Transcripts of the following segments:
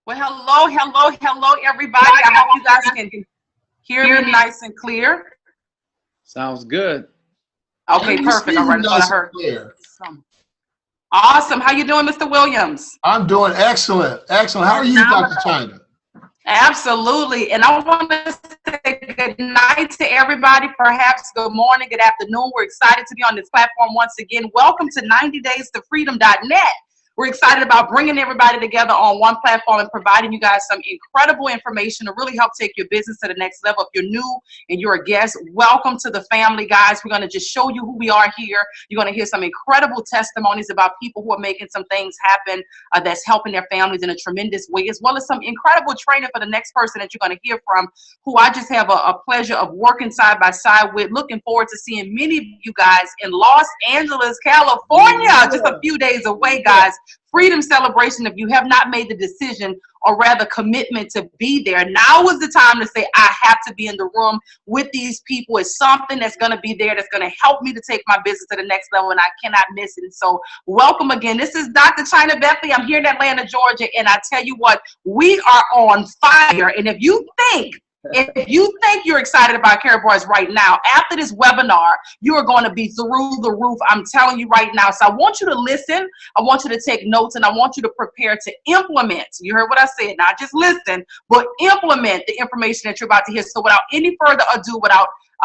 Well, hello, everybody. I hope you guys can hear me nice and clear. Sounds good. Okay, perfect. All right, I thought I heard. Awesome. How you doing, Mr. Williams? I'm doing excellent. Excellent. How are you, Dr. Chyna? Absolutely. And I want to say good night to everybody. Perhaps good morning, good afternoon. We're excited to be on this platform once again. Welcome to 90DaysToFreedom.net. We're excited about bringing everybody together on one platform and providing you guys some incredible information to really help take your business to the next level. If you're new and you're a guest, welcome to the family, guys. We're going to just show you who we are here. You're going to hear some incredible testimonies about people who are making some things happen that's helping their families in a tremendous way, as well as some incredible training for the next person that you're going to hear from, who I just have a pleasure of working side by side with. Looking forward to seeing many of you guys in Los Angeles, California, just a few days away, guys. Freedom celebration. If you have not made the decision, or rather commitment, to be there, now is the time to say, I have to be in the room with these people. It's something that's going to be there that's going to help me to take my business to the next level, and I cannot miss it. And so welcome again. This is Dr. Chyna Bethley. I'm here in Atlanta, Georgia, and I tell you what, we are on fire. And if you think you're excited about Karatbars right now, after this webinar, you are going to be through the roof. I'm telling you right now. So I want you to listen. I want you to take notes, and I want you to prepare to implement. You heard what I said. Not just listen, but implement the information that you're about to hear. So without any further ado,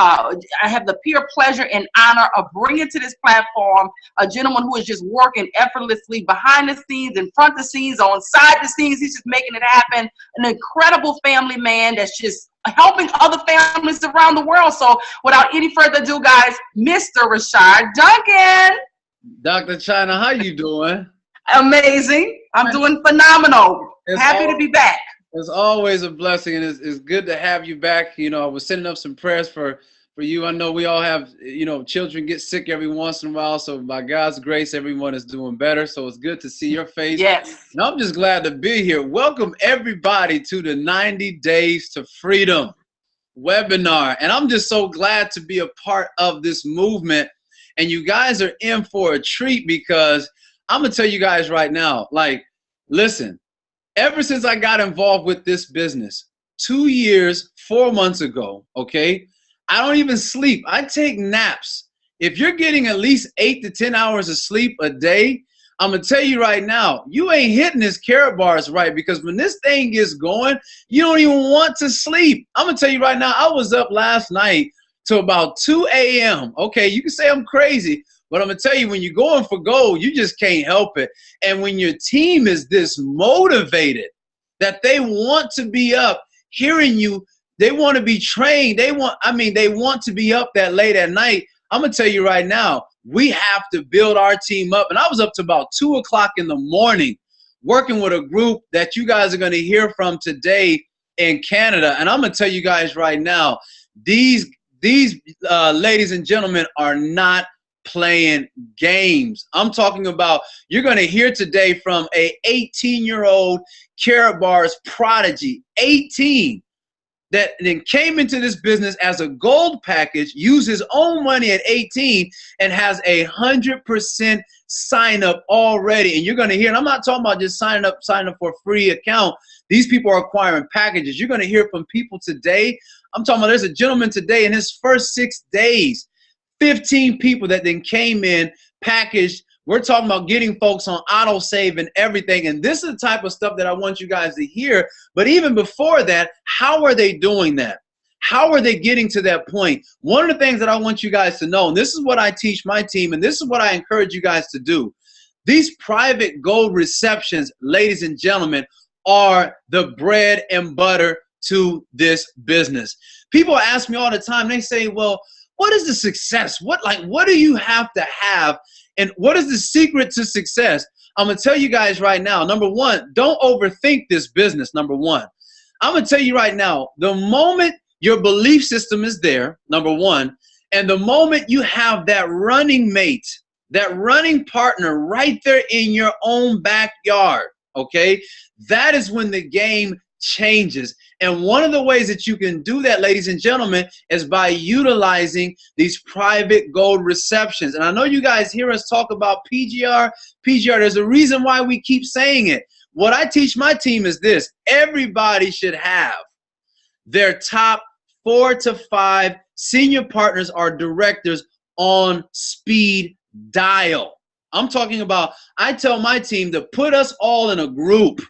I have the pure pleasure and honor of bringing to this platform a gentleman who is just working effortlessly behind the scenes, in front of the scenes, on side the scenes. He's just making it happen. An incredible family man that's just helping other families around the world. So without any further ado, guys, Mr. Rashard Duncan. Dr. Chyna, how you doing? Amazing. I'm doing phenomenal. Happy to be back. It's always a blessing, and it's good to have you back. You know, I was sending up some prayers for you. I know we all have, children get sick every once in a while. So by God's grace, everyone is doing better. So it's good to see your face. Yes. And I'm just glad to be here. Welcome everybody to the 90 Days to Freedom webinar. And I'm just so glad to be a part of this movement. And you guys are in for a treat, because I'm going to tell you guys right now, listen, ever since I got involved with this business 2 years, 4 months ago, okay, I don't even sleep. I take naps. If you're getting at least 8 to 10 hours of sleep a day, I'm going to tell you right now, you ain't hitting this Karatbars right, because when this thing gets going, you don't even want to sleep. I'm going to tell you right now, I was up last night till about 2 a.m. Okay, you can say I'm crazy, but I'm going to tell you, when you're going for gold, you just can't help it. And when your team is this motivated that they want to be up hearing you, they want to be trained, they want to be up that late at night, I'm going to tell you right now, we have to build our team up. And I was up to about 2 o'clock in the morning working with a group that you guys are going to hear from today in Canada. And I'm going to tell you guys right now, these ladies and gentlemen are not playing games. I'm talking about, you're going to hear today from a 18-year-old Karatbars prodigy, 18, that then came into this business as a gold package, used his own money at 18, and has 100% sign up already. And you're going to hear, and I'm not talking about just signing up for a free account. These people are acquiring packages. You're going to hear from people today. I'm talking about, there's a gentleman today in his first 6 days, 15 people that then came in, packaged. We're talking about getting folks on auto save and everything. And this is the type of stuff that I want you guys to hear. But even before that, how are they doing that? How are they getting to that point? One of the things that I want you guys to know, and this is what I teach my team, and this is what I encourage you guys to do. These private gold receptions, ladies and gentlemen, are the bread and butter to this business. People ask me all the time, they say, well, what is the success? What do you have to have? And what is the secret to success? I'm going to tell you guys right now. Number one, don't overthink this business. Number one, I'm going to tell you right now, the moment your belief system is there, number one, and the moment you have that running mate, that running partner right there in your own backyard, okay, that is when the game changes. And one of the ways that you can do that, ladies and gentlemen, is by utilizing these private gold receptions. And I know you guys hear us talk about PGR. There's a reason why we keep saying it. What I teach my team is this. Everybody should have their top 4 to 5 senior partners or directors on speed dial. I'm talking about, I tell my team to put us all in a group.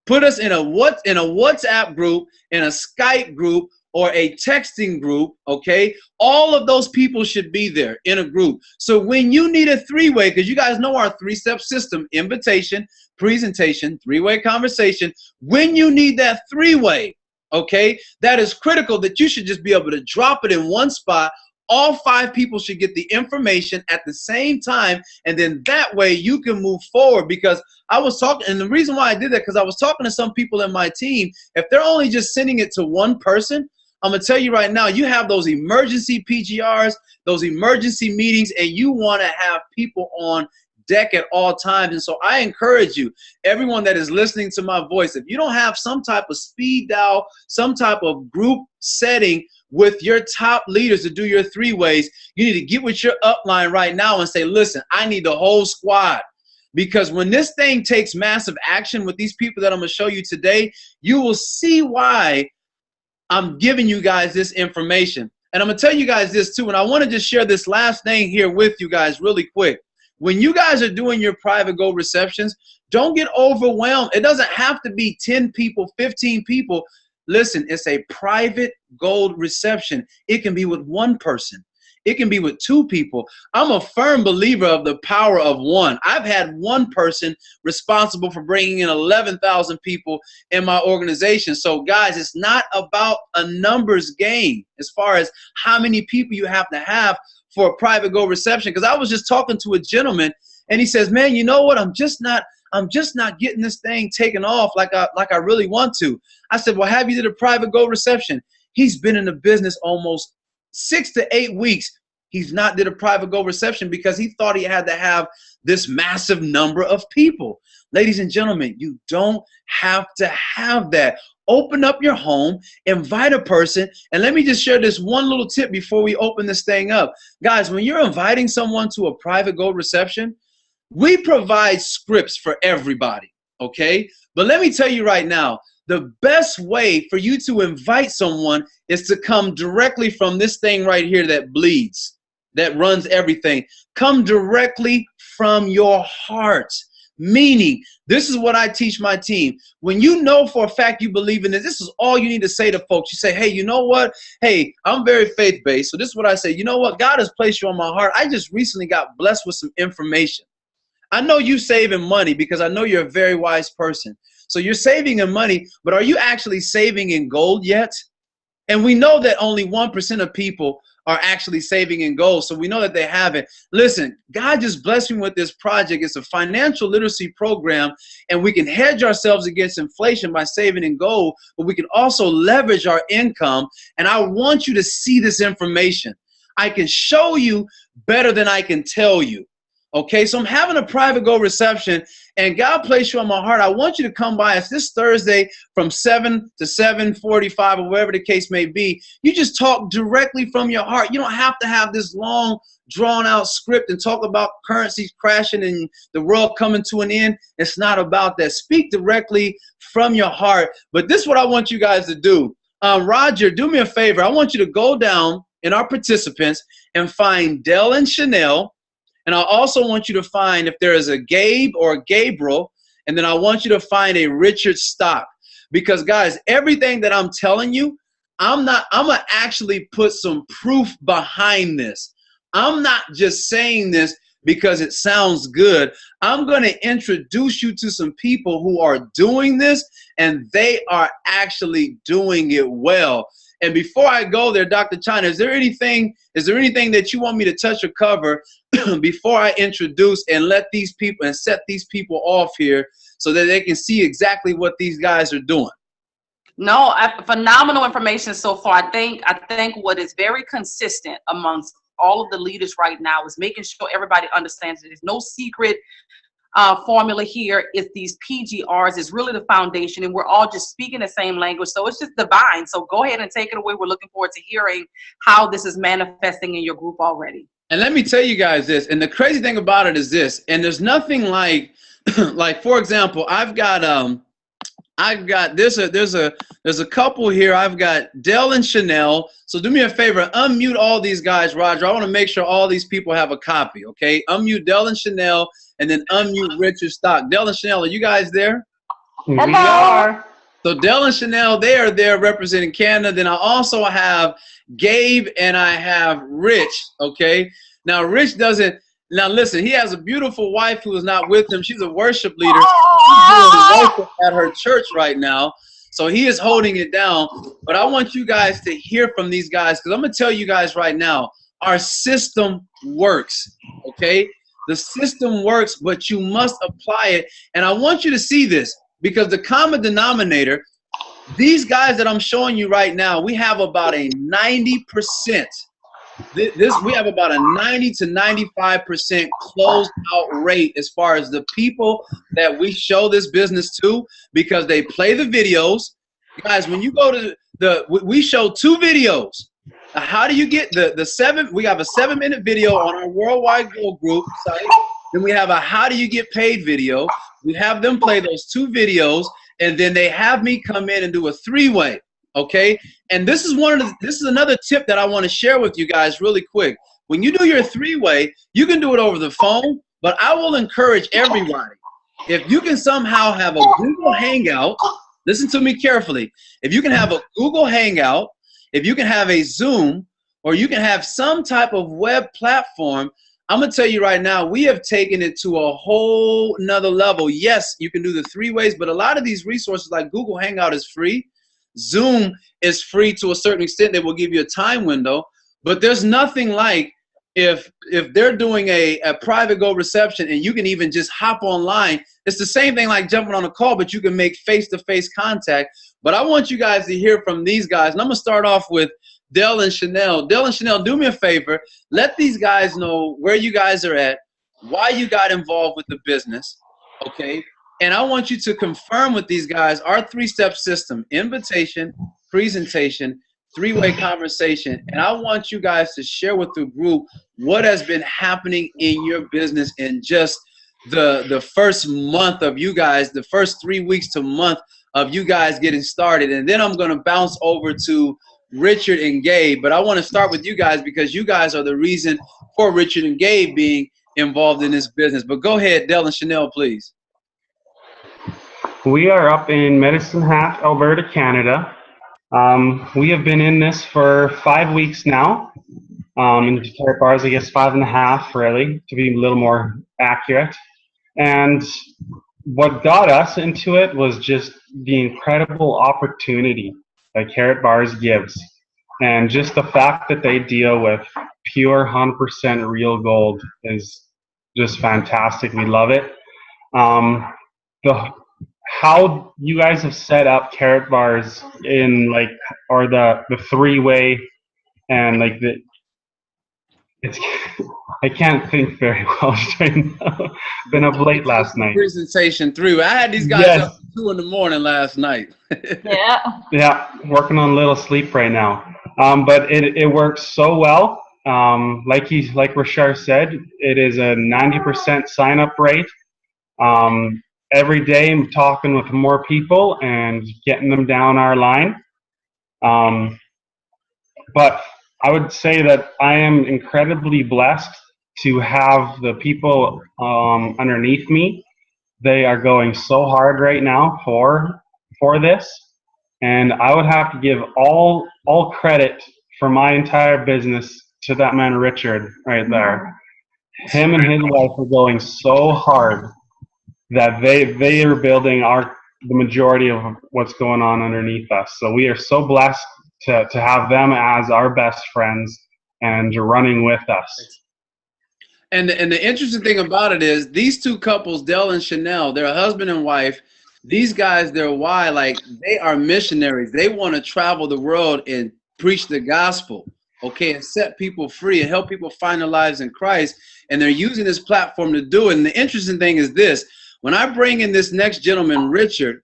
Put us in a WhatsApp group, in a Skype group, or a texting group, okay? All of those people should be there in a group. So when you need a 3-way, because you guys know our 3-step system, invitation, presentation, 3-way conversation, when you need that 3-way, okay, that is critical that you should just be able to drop it in one spot. All 5 people should get the information at the same time, and then that way you can move forward. Because I was talking, and the reason why I did that, because I was talking to some people in my team. If they're only just sending it to one person, I'm going to tell you right now, you have those emergency PGRs, those emergency meetings, and you want to have people on deck at all times. And so I encourage you, everyone that is listening to my voice, if you don't have some type of speed dial, some type of group setting with your top leaders to do your 3-ways, you need to get with your upline right now and say, listen, I need the whole squad. Because when this thing takes massive action with these people that I'm going to show you today, you will see why I'm giving you guys this information. And I'm going to tell you guys this too, and I want to just share this last thing here with you guys really quick. When you guys are doing your private gold receptions, don't get overwhelmed. It doesn't have to be 10 people, 15 people. Listen, it's a private gold reception. It can be with one person. It can be with 2 people. I'm a firm believer of the power of one. I've had one person responsible for bringing in 11,000 people in my organization. So guys, it's not about a numbers game as far as how many people you have to have for a private gold reception. Because I was just talking to a gentleman and he says, man, you know what? I'm just not getting this thing taken off like I really want to. I said, well, have you did a private gold reception? He's been in the business almost 6 to 8 weeks. He's not did a private gold reception because he thought he had to have this massive number of people. Ladies and gentlemen, you don't have to have that. Open up your home, invite a person, and let me just share this one little tip before we open this thing up. Guys, when you're inviting someone to a private gold reception, we provide scripts for everybody, okay? But let me tell you right now, the best way for you to invite someone is to come directly from this thing right here that bleeds, that runs everything. Come directly from your heart. Meaning, this is what I teach my team. When you know for a fact you believe in this, this is all you need to say to folks. You say, hey, you know what? Hey, I'm very faith-based. So this is what I say. You know what? God has placed you on my heart. I just recently got blessed with some information. I know you saving money because I know you're a very wise person. So you're saving in money, but are you actually saving in gold yet? And we know that only 1% of people are actually saving in gold. So we know that they haven't. Listen, God just blessed me with this project. It's a financial literacy program, and we can hedge ourselves against inflation by saving in gold, but we can also leverage our income. And I want you to see this information. I can show you better than I can tell you. Okay, so I'm having a private gold reception, and God placed you on my heart. I want you to come by us this Thursday from 7 to 7:45 or whatever the case may be. You just talk directly from your heart. You don't have to have this long, drawn-out script and talk about currencies crashing and the world coming to an end. It's not about that. Speak directly from your heart. But this is what I want you guys to do. Roger, do me a favor. I want you to go down in our participants and find Dell and Shanelle. And I also want you to find if there is a Gabe or a Gabriel, and then I want you to find a Richard Stock. Because guys, everything that I'm telling you, I'm gonna actually put some proof behind this. I'm not just saying this because it sounds good. I'm gonna introduce you to some people who are doing this, and they are actually doing it well. And before I go there, Dr. Chyna, is there anything that you want me to touch or cover before I introduce and let these people and set these people off here so that they can see exactly what these guys are doing? No, phenomenal information so far. I think what is very consistent amongst all of the leaders right now is making sure everybody understands that there's no secret formula here. It's these PGRs. It's really the foundation, and we're all just speaking the same language. So it's just divine. So go ahead and take it away. We're looking forward to hearing how this is manifesting in your group already. And let me tell you guys this, and the crazy thing about it is this, and there's nothing like like for example, there's a couple here. I've got Dell and Shanelle. So do me a favor, unmute all these guys, Roger. I want to make sure all these people have a copy, okay? Unmute Dell and Shanelle, and then unmute Richard Stock. Dell and Shanelle, are you guys there? We are. So Dell and Shanelle, they are there representing Canada. Then I also have Gabe and I have Rich, okay? Now Rich doesn't, now listen, he has a beautiful wife who is not with him. She's a worship leader. She's doing worship at her church right now. So he is holding it down. But I want you guys to hear from these guys, because I'm going to tell you guys right now, our system works, okay? The system works, but you must apply it. And I want you to see this, because the common denominator, these guys that I'm showing you right now, we have about a 90%. We have about a 90 to 95% closed out rate as far as the people that we show this business to, because they play the videos. Guys, when you go to we show 2 videos. How do you get we have a 7-minute video on our Worldwide Goal Group site. Then we have a how do you get paid video. We have them play those 2 videos, and then they have me come in and do a 3-way. Okay, and this is another tip that I want to share with you guys really quick. When you do your 3-way, you can do it over the phone, but I will encourage everybody, if you can somehow have a Google Hangout, listen to me carefully. If you can have a Google Hangout, if you can have a Zoom, or you can have some type of web platform, I'm gonna tell you right now, we have taken it to a whole nother level. Yes, you can do the 3 ways, but a lot of these resources like Google Hangout is free. Zoom is free to a certain extent. They will give you a time window, but there's nothing like if they're doing a private go reception and you can even just hop online. It's the same thing like jumping on a call, but you can make face-to-face contact. But I want you guys to hear from these guys, and I'm gonna start off with Dell and Shanelle. Dell and Shanelle, do me a favor. Let these guys know where you guys are at, why you got involved with the business, okay? And I want you to confirm with these guys our 3-step system: invitation, presentation, 3-way conversation. And I want you guys to share with the group what has been happening in your business in just the first month of you guys, the first 3 weeks to month of you guys getting started. And then I'm going to bounce over to Richard and Gabe. But I want to start with you guys because you guys are the reason for Richard and Gabe being involved in this business. But go ahead, Dell and Shanelle, please. We are up in Medicine Hat, Alberta, Canada. We have been in this for 5 weeks now. In Karatbars, I guess 5.5, really, to be a little more accurate. And what got us into it was just the incredible opportunity that Karatbars gives. And just the fact that they deal with pure 100% real gold is just fantastic. We love it. How you guys have set up Karatbars in or the 3-way and I can't think very well right now. Been up late last night. Presentation 3. I had these guys up at 2 in the morning last night. Yeah, working on a little sleep right now. But it works so well. Like Rashard said, it is a 90% sign up rate. Every day I'm talking with more people and getting them down our line. But I would say that I am incredibly blessed to have the people underneath me. They are going so hard right now for this. And I would have to give all credit for my entire business to that man Richard right there. Him and his wife are going so hard that they are building the majority of what's going on underneath us. So we are so blessed to have them as our best friends and running with us. And the interesting thing about it is these 2 couples, Dell and Shanelle, they're a husband and wife. These guys, their why, they are missionaries. They want to travel the world and preach the gospel, okay, and set people free and help people find their lives in Christ. And they're using this platform to do it. And the interesting thing is this: when I bring in this next gentleman, Richard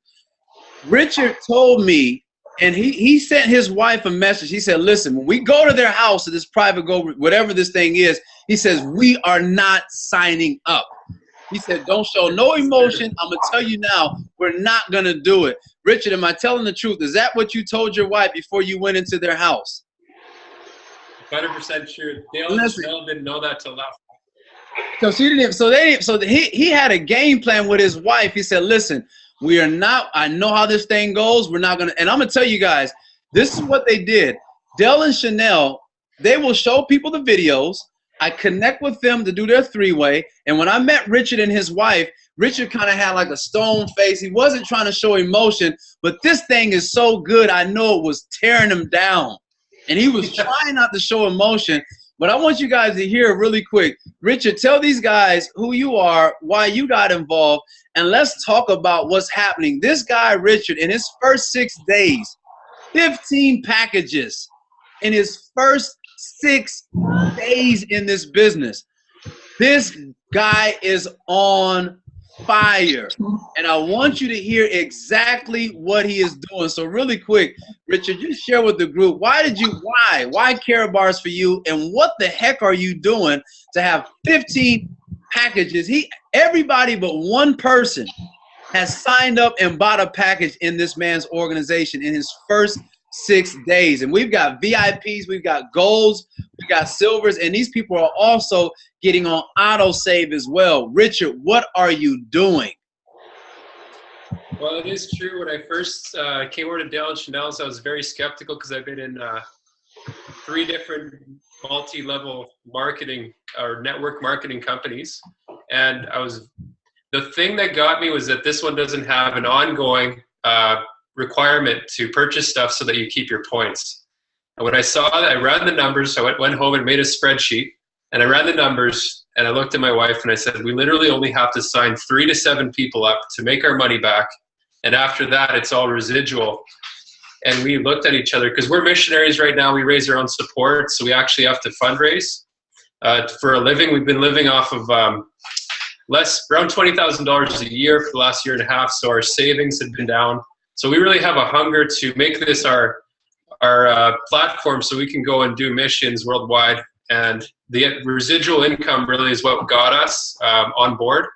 told me, and he sent his wife a message. He said, listen, when we go to their house, to this private go, whatever this thing is, he says, we are not signing up. He said, don't show no emotion. I'm going to tell you now, we're not going to do it. Richard, am I telling the truth? Is that what you told your wife before you went into their house? 100% true. Dale and Shanelle didn't know that till last. So she didn't. So he had a game plan with his wife. He said, listen, we are not, I know how this thing goes. We're not going to, and I'm going to tell you guys, this is what they did. Dale and Shanelle, they will show people the videos. I connect with them to do their three-way. And when I met Richard and his wife, Richard kind of had like a stone face. He wasn't trying to show emotion, but this thing is so good, I know it was tearing him down. And he was trying not to show emotion. But I want you guys to hear really quick. Richard, tell these guys who you are, why you got involved, and let's talk about what's happening. This guy, Richard, in his first 6 days, 15 packages in his first 6 days in this business. This guy is on fire. And I want you to hear exactly what he is doing. So really quick, Richard, just share with the group, why Karatbars for you, and what the heck are you doing to have 15 packages? Everybody but one person has signed up and bought a package in this man's organization in his first 6 days. And we've got VIPs, we've got golds, we've got silvers, and these people are also getting on auto save as well. Richard, what are you doing? Well, it is true. When I first came over to Dale and Shanelle's, I was very skeptical because I've been in 3 different multi-level marketing or network marketing companies. And the thing that got me was that this one doesn't have an ongoing requirement to purchase stuff so that you keep your points. And when I saw that, I ran the numbers. So I went home and made a spreadsheet, and I ran the numbers, and I looked at my wife and I said, we literally only have to sign 3 to 7 people up to make our money back. And after that, it's all residual. And we looked at each other because we're missionaries right now. We raise our own support. So we actually have to fundraise for a living. We've been living off of around $20,000 a year for the last year and a half. So our savings have been down. So we really have a hunger to make this our platform so we can go and do missions worldwide. And the residual income really is what got us on board,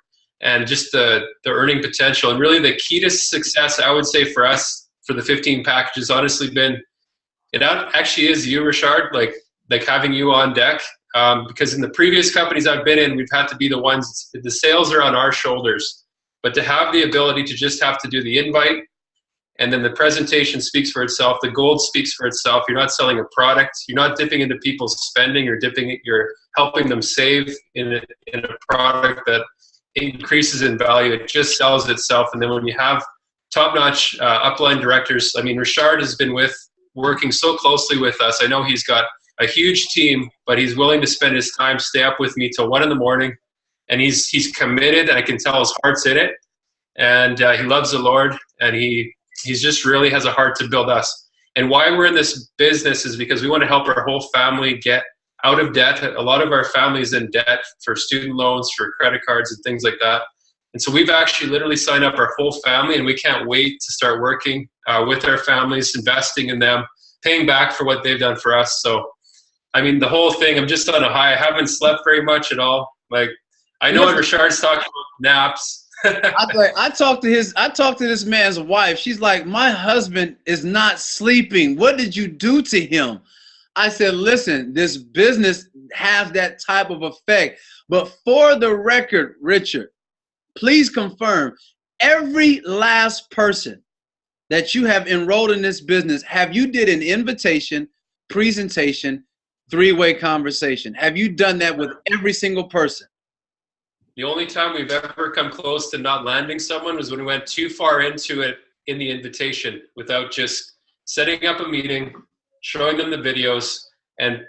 and just the earning potential. And really the key to success, I would say, for us, for the 15 packages, honestly been, it actually is you, Rashard, like having you on deck. Because in the previous companies I've been in, we've had to be the ones, the sales are on our shoulders. But to have the ability to just have to do the invite, and then the presentation speaks for itself, the gold speaks for itself. You're not selling a product. You're not dipping into people's spending. You're helping them save in a product that increases in value. It just sells itself. And then when you have top-notch upline directors, I mean, Rashard has been working so closely with us. I know he's got a huge team, but he's willing to spend his time, stay up with me till 1 a.m. And he's committed. I can tell his heart's in it. And he loves the Lord, and he's just really has a heart to build us. And why we're in this business is because we want to help our whole family get out of debt. A lot of our families in debt for student loans, for credit cards and things like that. And so we've actually literally signed up our whole family, and we can't wait to start working with our families, investing in them, paying back for what they've done for us. So, I mean, the whole thing, I'm just on a high. I haven't slept very much at all. Like, I know what Rashard's talking about, naps. I talked to this man's wife. She's like, my husband is not sleeping. What did you do to him? I said, listen, this business has that type of effect. But for the record, Richard, please confirm, every last person that you have enrolled in this business, have you did an invitation, presentation, 3-way conversation? Have you done that with every single person? The only time we've ever come close to not landing someone was when we went too far into it in the invitation without just setting up a meeting, showing them the videos, and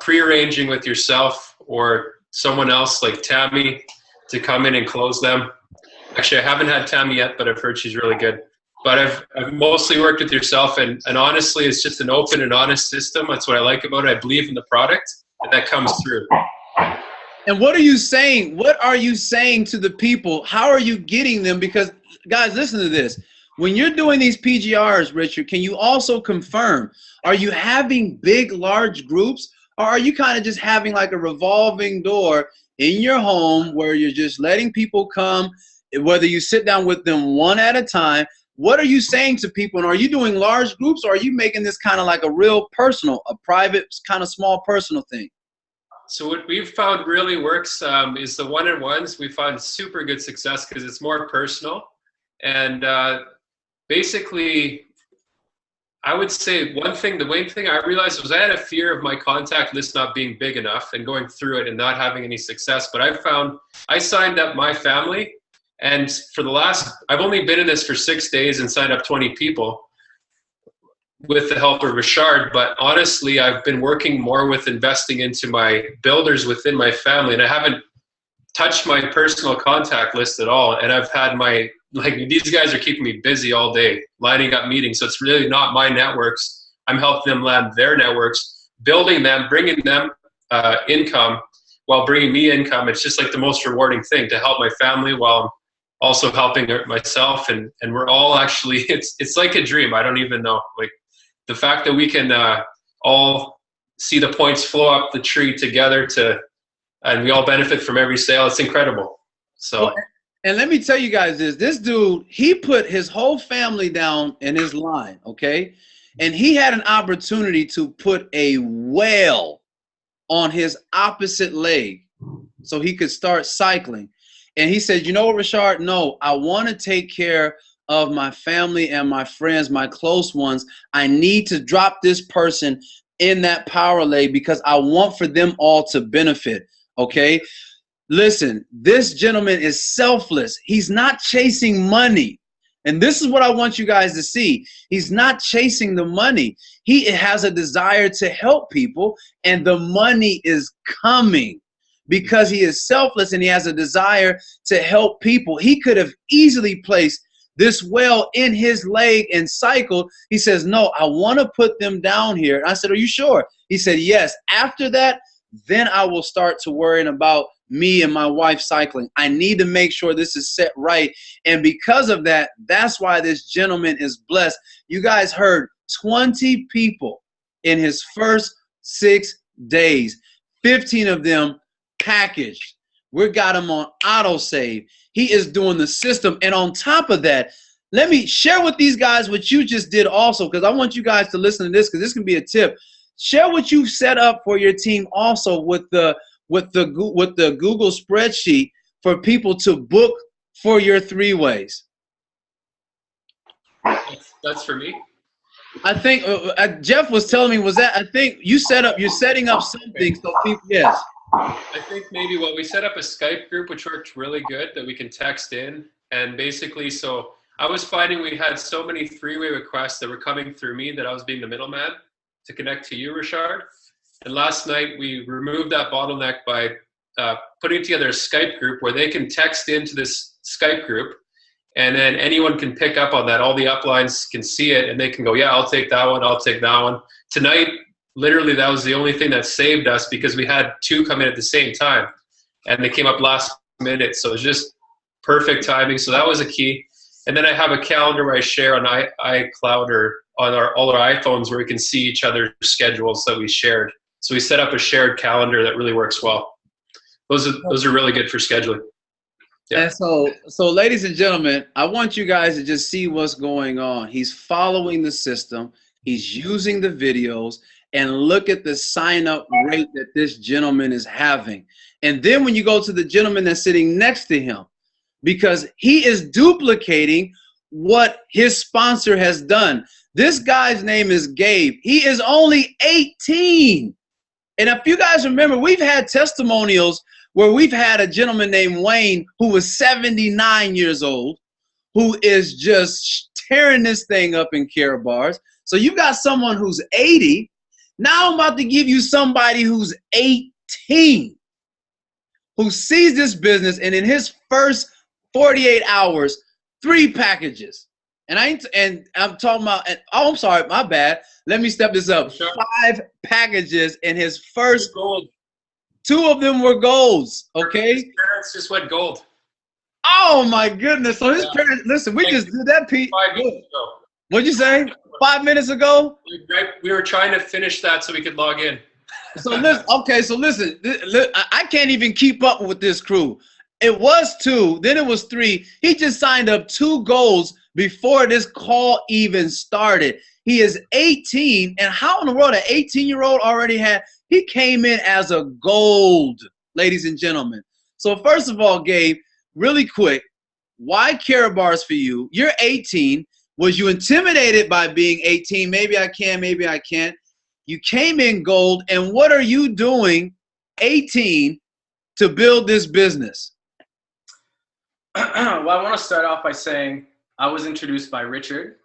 pre-arranging with yourself or someone else like Tammy to come in and close them. Actually, I haven't had Tammy yet, but I've heard she's really good. But I've mostly worked with yourself, and honestly, it's just an open and honest system. That's what I like about it. I believe in the product, and that comes through. And what are you saying? What are you saying to the people? How are you getting them? Because, guys, listen to this. When you're doing these PGRs, Richard, can you also confirm, are you having big, large groups? Or are you kind of just having like a revolving door in your home where you're just letting people come, whether you sit down with them one at a time? What are you saying to people? And are you doing large groups, or are you making this kind of like a real personal, a private, kind of small personal thing? So what we've found really works is the one-on-ones. We found super good success because it's more personal. And basically, I would say the main thing I realized was I had a fear of my contact list not being big enough and going through it and not having any success. But I signed up my family, and I've only been in this for 6 days and signed up 20 people with the help of Rashard. But honestly, I've been working more with investing into my builders within my family, and I haven't touched my personal contact list at all. And I've had these guys are keeping me busy all day, lining up meetings. So it's really not my networks. I'm helping them land their networks, building them, bringing them income while bringing me income. It's just like the most rewarding thing to help my family while I'm also helping myself. And we're all actually, it's like a dream. I don't even know. Like the fact that we can all see the points flow up the tree together and we all benefit from every sale. It's incredible. So. Well, and let me tell you guys this dude, he put his whole family down in his line, okay? And he had an opportunity to put a well on his opposite leg so he could start cycling. And he said, you know what, Rashard? No, I want to take care of my family and my friends, my close ones. I need to drop this person in that power leg because I want for them all to benefit, okay? Listen, this gentleman is selfless. He's not chasing money. And this is what I want you guys to see. He's not chasing the money. He has a desire to help people, and the money is coming because he is selfless and he has a desire to help people. He could have easily placed this well in his leg and cycled. He says, no, I want to put them down here. And I said, are you sure? He said, yes. After that, then I will start to worrying about me and my wife cycling. I need to make sure this is set right. And because of that, that's why this gentleman is blessed. You guys heard 20 people in his first 6 days, 15 of them packaged. We got him on autosave. He is doing the system. And on top of that, let me share with these guys what you just did also, because I want you guys to listen to this, because this can be a tip. Share what you set up for your team also with the Google spreadsheet for people to book for your 3-ways. That's for me. I think Jeff was telling me, I think you're setting up something so people, yes. I think maybe we set up a Skype group, which worked really good, that we can text in. And basically, so I was finding we had so many 3-way requests that were coming through me that I was being the middleman to connect to you, Rashard. And last night we removed that bottleneck by putting together a Skype group where they can text into this Skype group, and then anyone can pick up on that. All the uplines can see it, and they can go, yeah, I'll take that one, I'll take that one. Tonight, literally, that was the only thing that saved us because we had 2 come in at the same time, and they came up last minute. So it was just perfect timing. So that was a key. And then I have a calendar where I share on iCloud or on all our iPhones where we can see each other's schedules that we shared. So we set up a shared calendar that really works well. Those are really good for scheduling. Yeah. And so ladies and gentlemen, I want you guys to just see what's going on. He's following the system. He's using the videos, and look at the sign-up rate that this gentleman is having. And then when you go to the gentleman that's sitting next to him, because he is duplicating what his sponsor has done. This guy's name is Gabe. He is only 18. And if you guys remember, we've had testimonials where we've had a gentleman named Wayne who was 79 years old, who is just tearing this thing up in Karatbars. So you've got someone who's 80. Now I'm about to give you somebody who's 18, who sees this business, and in his first 48 hours, 3 packages. And I'm talking about, I'm sorry, my bad. Let me step this up. Sure. 5 packages in his first gold. 2 of them were golds, okay? His parents just went gold. Oh my goodness. So his parents, listen, we just did that, Pete. 5 minutes ago. What'd you say? 5 minutes ago? We were trying to finish that so we could log in. So listen, okay, so listen, I can't even keep up with this crew. It was 2, then it was 3. He just signed up 2 goals before this call even started. He is 18, and how in the world an 18-year-old already he came in as a gold, ladies and gentlemen. So first of all, Gabe, really quick, why Karatbars for you? You're 18. Was you intimidated by being 18? Maybe I can, maybe I can't. You came in gold, and what are you doing 18 to build this business? Well, I want to start off by saying I was introduced by Richard,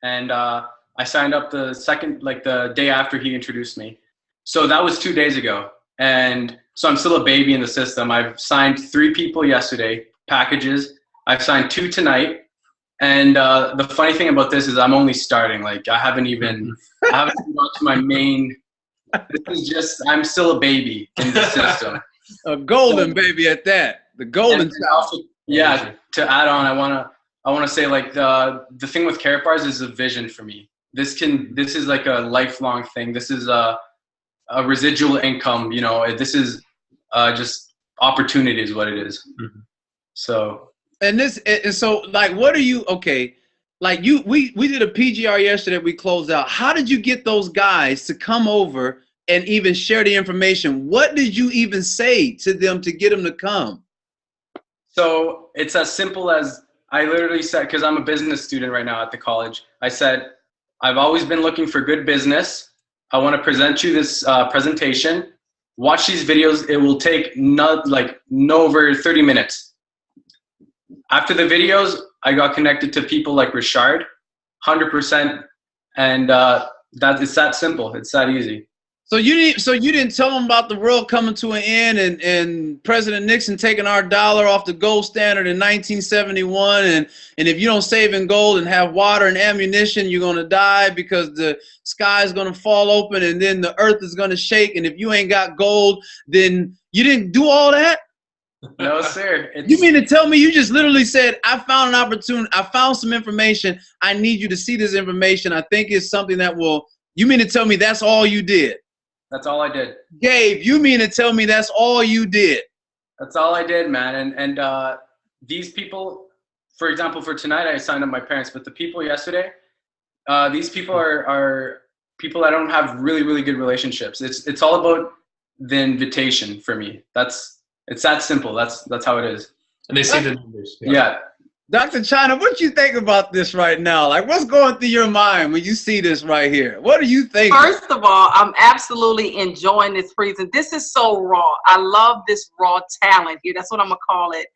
and I signed up the day after he introduced me. So that was 2 days ago. And so I'm still a baby in the system. I've signed 3 people yesterday, packages. I've signed 2 tonight. And the funny thing about this is I'm only starting. Like I haven't even got to my main. This is just, I'm still a baby in the system. A golden baby at that. The golden child. Yeah. To add on, I want to say like the thing with Karatbars is a vision for me. This is like a lifelong thing. This is a residual income. You know, this is just opportunity is what it is. Mm-hmm. So. And so like, what are you, okay, like we did a PGR yesterday, we closed out. How did you get those guys to come over and even share the information? What did you even say to them to get them to come? So it's as simple as I literally said, because I'm a business student right now at the college, I said, I've always been looking for good business. I want to present you this presentation. Watch these videos. It will take no over 30 minutes. After the videos, I got connected to people like Rashard, 100%, and it's that simple. It's that easy. So you didn't tell them about the world coming to an end and President Nixon taking our dollar off the gold standard in 1971, and if you don't save in gold and have water and ammunition, you're gonna die because the sky is gonna fall open and then the earth is gonna shake, and if you ain't got gold, then you didn't do all that? No, sir. You mean to tell me you just literally said, I found an opportunity, I found some information, I need you to see this information, I think it's something that will, you mean to tell me that's all you did? That's all I did. Gabe, you mean to tell me that's all you did? That's all I did, man. And these people, for example, for tonight, I signed up my parents, but the people yesterday, these people are people I don't have really, really good relationships. It's all about the invitation for me. It's that simple. That's how it is. And they see the numbers. Yeah. Dr. Chyna, what you think about this right now? Like, what's going through your mind when you see this right here? What are you thinking? First of all, I'm absolutely enjoying this freezing. This is so raw. I love this raw talent here. That's what I'm going to call it.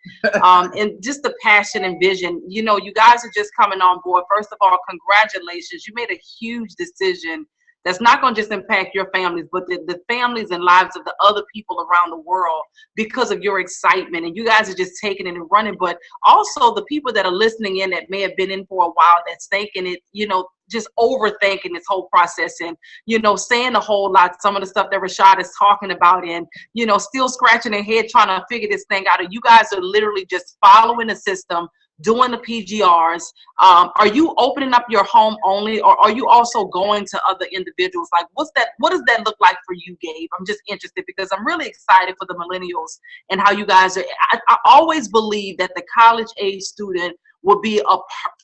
And just the passion and vision. You know, you guys are just coming on board. First of all, congratulations. You made a huge decision that's not going to just impact your families, but the families and lives of the other people around the world because of your excitement. And you guys are just taking it and running. But also the people that are listening in that may have been in for a while that's thinking it, you know, just overthinking this whole process and, you know, saying a whole lot, some of the stuff that Rashard is talking about and, you know, still scratching their head trying to figure this thing out. And you guys are literally just following the system, doing the PGRs. Are you opening up your home only, or are you also going to other individuals? Like, what does that look like for you, Gabe? I'm just interested because I'm really excited for the millennials and how you guys are. I always believe that the college age student will be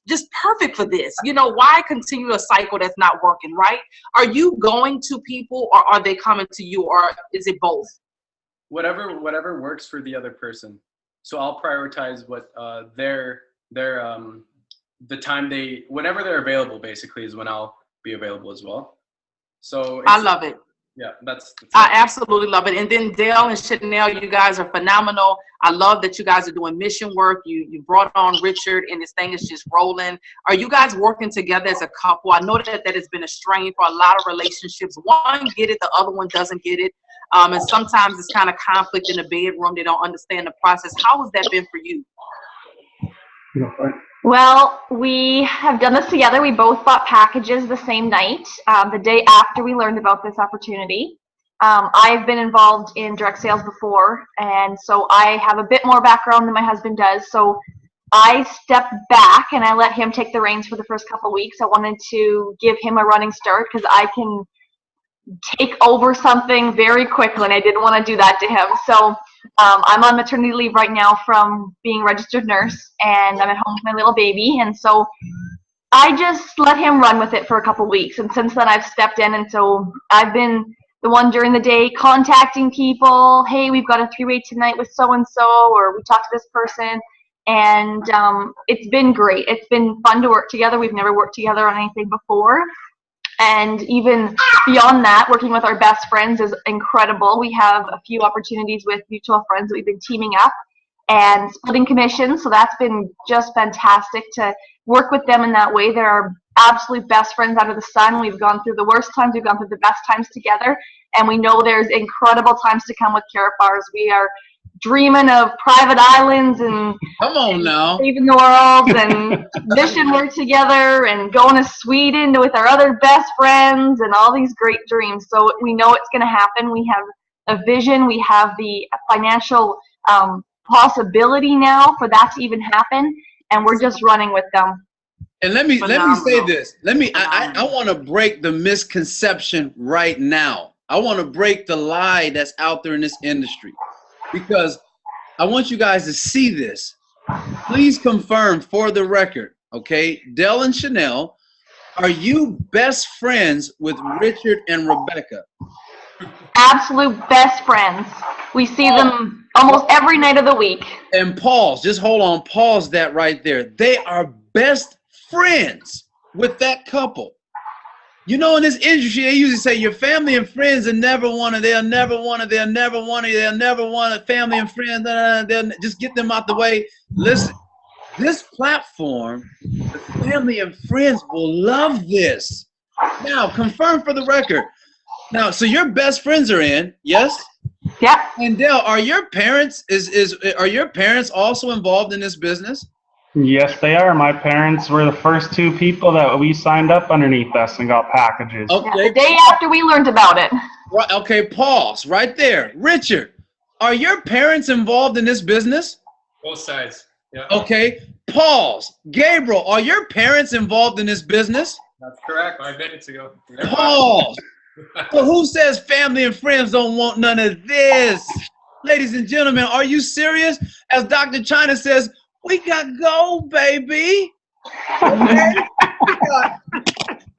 just perfect for this. You know, why continue a cycle that's not working, right? Are you going to people, or are they coming to you, or is it both? Whatever works for the other person. So I'll prioritize what the time whenever they're available, basically, is when I'll be available as well. So I love it. Yeah, I absolutely love it. And then Dale and Shanelle, you guys are phenomenal. I love that you guys are doing mission work. You brought on Richard, and this thing is just rolling. Are you guys working together as a couple? I know that has been a strain for a lot of relationships. One get it, the other one doesn't get it. And sometimes it's kind of conflict in the bedroom. They don't understand the process. How has that been for you? Well, we have done this together. We both bought packages the same night, the day after we learned about this opportunity. I've been involved in direct sales before, and so I have a bit more background than my husband does. So I stepped back and I let him take the reins for the first couple of weeks. I wanted to give him a running start because I can take over something very quickly, and I didn't want to do that to him. So I'm on maternity leave right now from being a registered nurse, and I'm at home with my little baby, and so I just let him run with it for a couple weeks, and since then I've stepped in, and so I've been the one during the day contacting people. Hey, we've got a 3-way tonight with so-and-so, or we talked to this person, and it's been great. It's been fun to work together. We've never worked together on anything before, and even beyond that, working with our best friends is incredible. We have a few opportunities with mutual friends that we've been teaming up and splitting commissions, so that's been just fantastic to work with them in that way. They're our absolute best friends under the sun. We've gone through the worst times, we've gone through the best times together, and we know there's incredible times to come with Karatbars. We are dreaming of private islands and come on now, saving the world and mission work together and going to Sweden with our other best friends and all these great dreams. So we know it's going to happen. We have a vision. We have the financial possibility now for that to even happen, and we're just running with them. And let me say this. I want to break the misconception right now. I want to break the lie that's out there in this industry, because I want you guys to see this. Please confirm for the record, okay? Dell and Shanelle, are you best friends with Richard and Rebecca? Absolute best friends. We see them almost every night of the week. And pause, just hold on, pause that right there. They are best friends with that couple. You know, in this industry, they usually say your family and friends are never wanted. They'll never want it. They'll never want it. They'll never want it. Family and friends, they'll just get them out the way. Listen, this platform, the family and friends will love this. Now, confirm for the record. Now, so your best friends are in, yes? Yeah. And Dale, are your parents are your parents also involved in this business? Yes, they are. My parents were the first 2 people that we signed up underneath us and got packages. Okay. Yeah, the day after we learned about it. Right, okay, pause right there. Richard, are your parents involved in this business? Both sides. Yeah. Okay, pause. Gabriel, are your parents involved in this business? That's correct. 5 minutes ago. Pause. So who says family and friends don't want none of this? Ladies and gentlemen, are you serious? As Dr. Chyna says, we got gold, baby. Okay?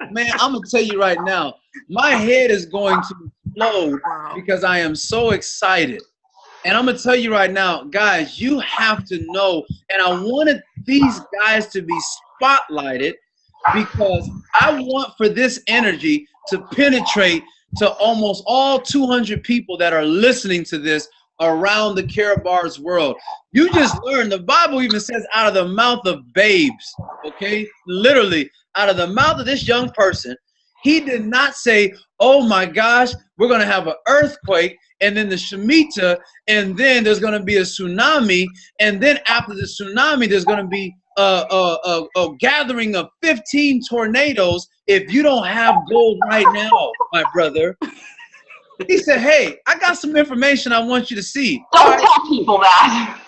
Man, I'm going to tell you right now, my head is going to explode because I am so excited. And I'm going to tell you right now, guys, you have to know, and I wanted these guys to be spotlighted because I want for this energy to penetrate to almost all 200 people that are listening to this around the Karatbars world. You just learned, the Bible even says out of the mouth of babes, okay? Literally, out of the mouth of this young person, he did not say, oh my gosh, we're going to have an earthquake, and then the Shemitah, and then there's going to be a tsunami, and then after the tsunami, there's going to be a gathering of 15 tornadoes if you don't have gold right now, my brother. He said, hey, I got some information I want you to see. Don't tell people that.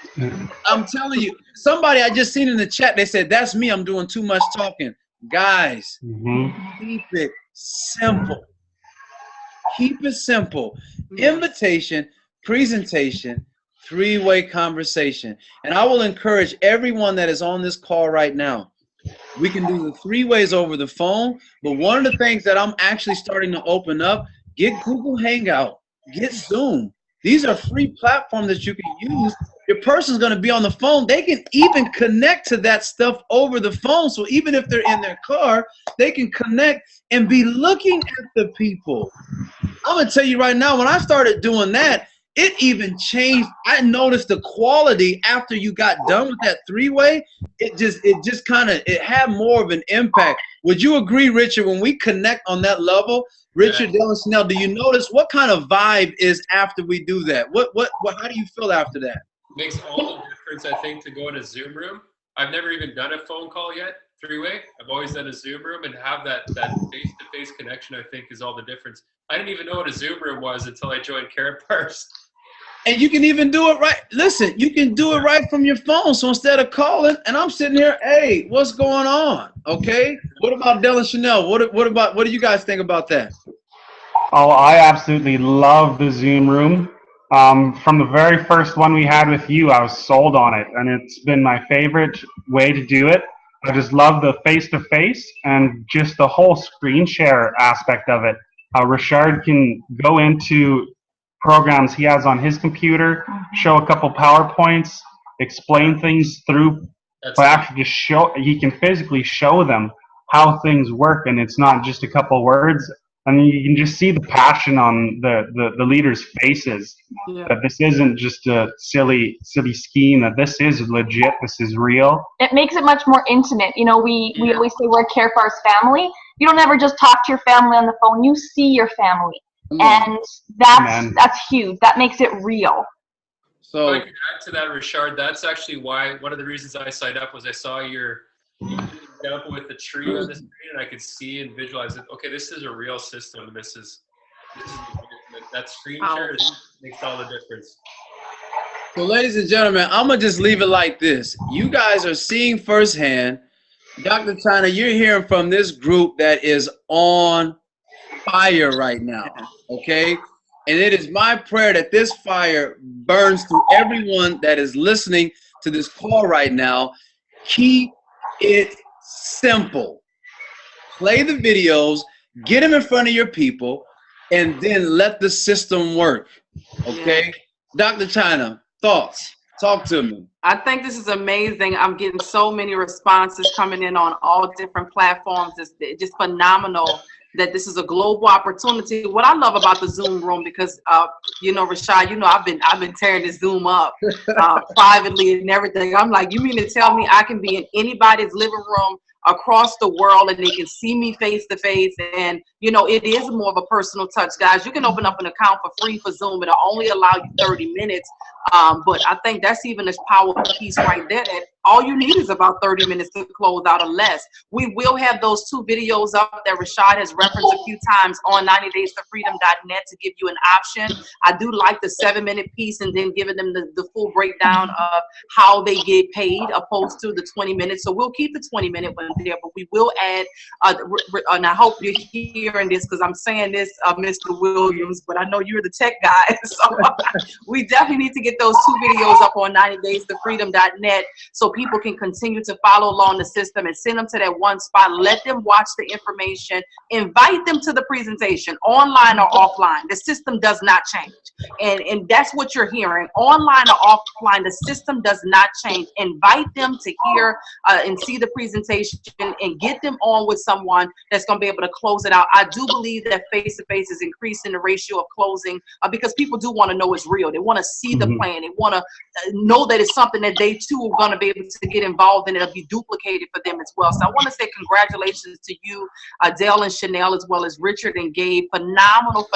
I'm telling you. Somebody I just seen in the chat, they said, that's me. I'm doing too much talking. Guys, keep it simple. Keep it simple. Invitation, presentation, 3-way conversation. And I will encourage everyone that is on this call right now. We can do the 3 ways over the phone, but one of the things that I'm actually starting to open up, get Google Hangout, get Zoom. These are free platforms that you can use. Your person's going to be on the phone. They can even connect to that stuff over the phone. So even if they're in their car, they can connect and be looking at the people. I'm going to tell you right now, when I started doing that, it even changed. I noticed the quality after you got done with that 3-way. It had more of an impact. Would you agree, Richard, when we connect on that level? Richard, Dale, and Shanelle, do you notice what kind of vibe is after we do that? How do you feel after that? Makes all the difference, I think, to go in a Zoom room. I've never even done a phone call yet, 3-way. I've always done a Zoom room, and have that face-to-face connection, I think, is all the difference. I didn't even know what a Zoom room was until I joined Karatbars. And you can even do it right. Listen, you can do it right from your phone. So instead of calling, and I'm sitting here, hey, what's going on? Okay. What about Dell and Shanelle? What do you guys think about that? Oh, I absolutely love the Zoom room. From the very first one we had with you, I was sold on it, and it's been my favorite way to do it. I just love the face-to-face and just the whole screen share aspect of it. Rashard can go into programs he has on his computer, show a couple PowerPoints, explain things through, but actually just show. He can physically show them how things work, and it's not just a couple words. I mean, you can just see the passion on the leaders' faces, that this isn't just a silly scheme, that this is legit, this is real. It makes it much more intimate. You know, we always say we're Karatbars family. You don't ever just talk to your family on the phone. You see your family. And that's huge. That makes it real. So I can add to that, Rashard, that's actually why one of the reasons I signed up was I saw your example with the tree on the screen, and I could see and visualize it. Okay, this is a real system. This is that screen share makes all the difference. So, ladies and gentlemen, I'm gonna just leave it like this. You guys are seeing firsthand, Dr. Chyna, you're hearing from this group that is on fire right now. Okay, and it is my prayer that this fire burns through everyone that is listening to this call right now. Keep it simple. Play the videos, get them in front of your people, and then let the system work. Okay? Dr. Chyna, thoughts? Talk to me. I think this is amazing. I'm getting so many responses coming in on all different platforms. It's just phenomenal that this is a global opportunity. What I love about the Zoom room, because you know, Rashard, you know, I've been tearing this Zoom up privately and everything. I'm like, you mean to tell me I can be in anybody's living room across the world and they can see me face to face? And you know, it is more of a personal touch, guys. You can open up an account for free for Zoom. It'll only allow you 30 minutes. But I think that's even a powerful piece right there, that all you need is about 30 minutes to close out or less. We will have those 2 videos up that Rashard has referenced a few times on 90DaysToFreedom.net to give you an option. I do like the 7-minute piece and then giving them the full breakdown of how they get paid opposed to the 20 minutes. So we'll keep the 20-minute one there, but we will add, and I hope you're hearing this because I'm saying this, Mr. Williams, but I know you're the tech guy. So we definitely need to get those 2 videos up on 90DaysToFreedom.net so people can continue to follow along the system and send them to that one spot. Let them watch the information. Invite them to the presentation, online or offline. The system does not change. And that's what you're hearing. Online or offline, the system does not change. Invite them to hear and see the presentation and get them on with someone that's going to be able to close it out. I do believe that face-to-face is increasing the ratio of closing because people do want to know it's real. They want to see the plan. They want to know that it's something that they too are going to be able to get involved in. It'll be duplicated for them as well. So I want to say congratulations to you, Dale and Shanelle, as well as Richard and Gabe. Phenomenal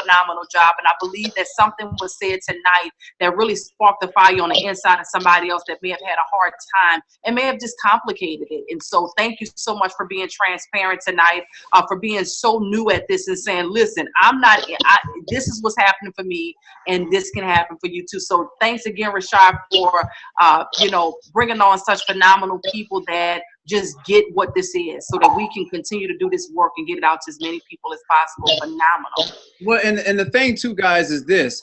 job. And I believe that something was said tonight that really sparked the fire on the inside of somebody else that may have had a hard time and may have just complicated it. And so thank you so much for being transparent tonight, for being so new at this and saying, listen, this is what's happening for me and this can happen for you too. So thanks again, Rashard, for bringing on such phenomenal people that just get what this is so that we can continue to do this work and get it out to as many people as possible. Phenomenal. Well, and the thing too, guys, is this.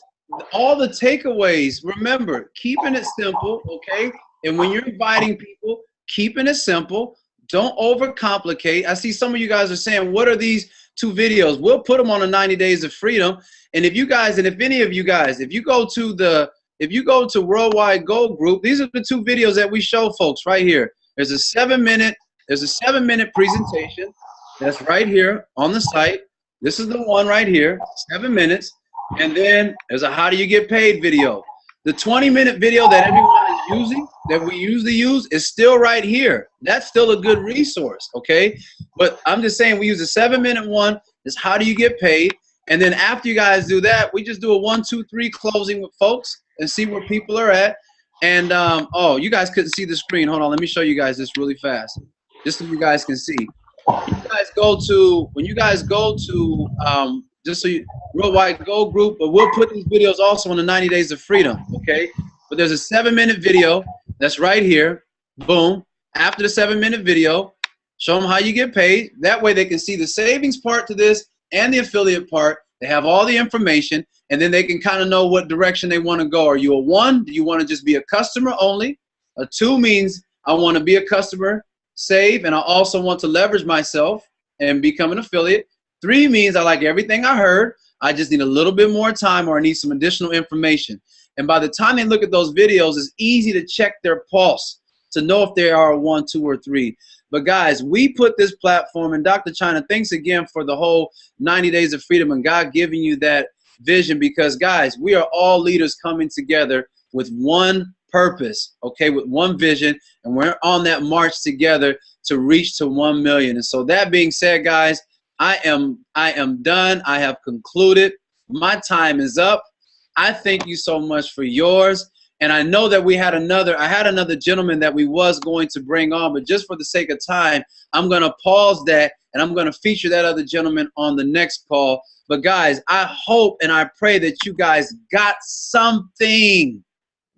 All the takeaways, remember, keeping it simple, okay? And when you're inviting people, keeping it simple. Don't overcomplicate. I see some of you guys are saying, what are these 2 videos? We'll put them on the 90 Days of Freedom. And if you guys, and if any of you guys, if you go to Worldwide Gold Group, these are the 2 videos that we show folks right here. There's a 7-minute presentation that's right here on the site. This is the one right here, 7 minutes. And then there's a how do you get paid video. The 20-minute video that everyone is using, that we usually use, is still right here. That's still a good resource, okay? But I'm just saying we use a 7-minute one. Is how do you get paid? And then after you guys do that, we just do a 1, 2, 3 closing with folks and see where people are at. And oh, you guys couldn't see the screen. Hold on, let me show you guys this really fast, just so you guys can see. When you guys go to just so you, Worldwide Gold Group, but we'll put these videos also on the 90 Days of Freedom, okay? But there's a 7-minute video that's right here. Boom. After the 7-minute video, show them how you get paid. That way they can see the savings part to this and the affiliate part. They have all the information, and then they can kind of know what direction they want to go. Are you a 1? Do you want to just be a customer only? A 2 means I want to be a customer, save, and I also want to leverage myself and become an affiliate. 3 means I like everything I heard. I just need a little bit more time, or I need some additional information. And by the time they look at those videos, it's easy to check their pulse to know if they are a 1, 2, or 3. But guys, we put this platform, and Dr. Chyna, thanks again for the whole 90 Days of Freedom and God giving you that vision, because guys, we are all leaders coming together with one purpose, okay, with one vision, and we're on that march together to reach to 1 million. And so that being said, guys, I am done. I have concluded. My time is up. I thank you so much for yours. And I know that I had another gentleman that we was going to bring on, but just for the sake of time, I'm going to pause that, and I'm going to feature that other gentleman on the next call. But guys, I hope and I pray that you guys got something,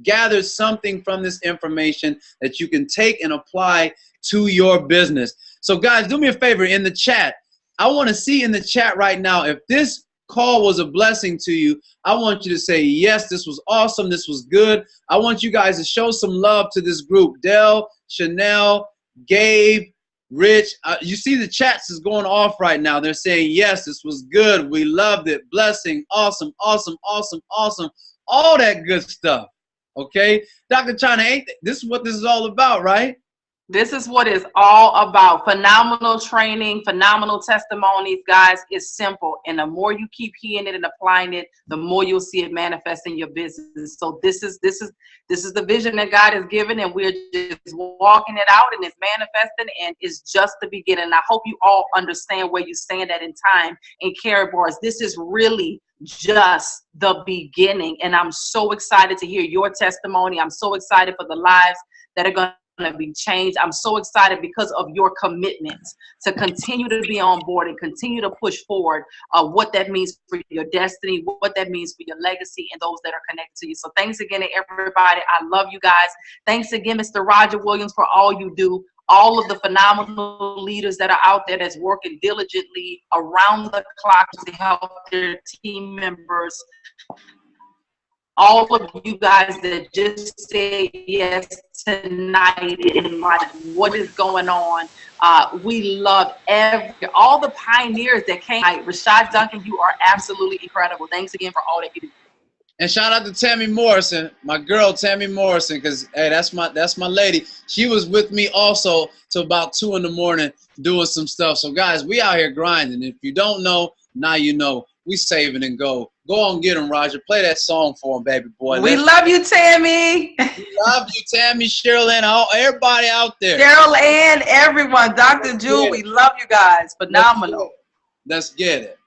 gathered something from this information that you can take and apply to your business. So guys, do me a favor in the chat. I want to see in the chat right now, if this call was a blessing to you, I want you to say, yes, this was awesome. This was good. I want you guys to show some love to this group. Dell, Shanelle, Gabe, Rich. You see the chats is going off right now. They're saying, yes, this was good. We loved it. Blessing. Awesome, awesome, awesome, awesome. All that good stuff. Okay? Dr. Chyna, this is what this is all about, right? This is what it's all about. Phenomenal training, phenomenal testimonies, guys. It's simple. And the more you keep hearing it and applying it, the more you'll see it manifest in your business. So this is the vision that God has given, and we're just walking it out, and it's manifesting, and it's just the beginning. I hope you all understand where you stand at in time in Karatbars. This is really just the beginning, and I'm so excited to hear your testimony. I'm so excited for the lives that are going to be changed. I'm so excited because of your commitment to continue to be on board and continue to push forward what that means for your destiny, what that means for your legacy, and those that are connected to you. So thanks again to everybody. I love you guys. Thanks again, Mr. Roger Williams, for all you do. All of the phenomenal leaders that are out there that's working diligently around the clock to help their team members. All of you guys that just say yes tonight in what is going on. We love all the pioneers that came. Rashard Duncan, you are absolutely incredible. Thanks again for all that you do. And shout out to Tammy Morrison, my girl Tammy Morrison, because hey, that's my lady. She was with me also till about 2 in the morning doing some stuff. So guys, we out here grinding. If you don't know, now you know. We saving and go. Go on, get him, Roger. Play that song for him, baby boy. We love you, Tammy. We love you, Tammy, Cheryl, and everybody out there. Cheryl and everyone. Dr. Jewel, we love you guys. Phenomenal. Let's get it.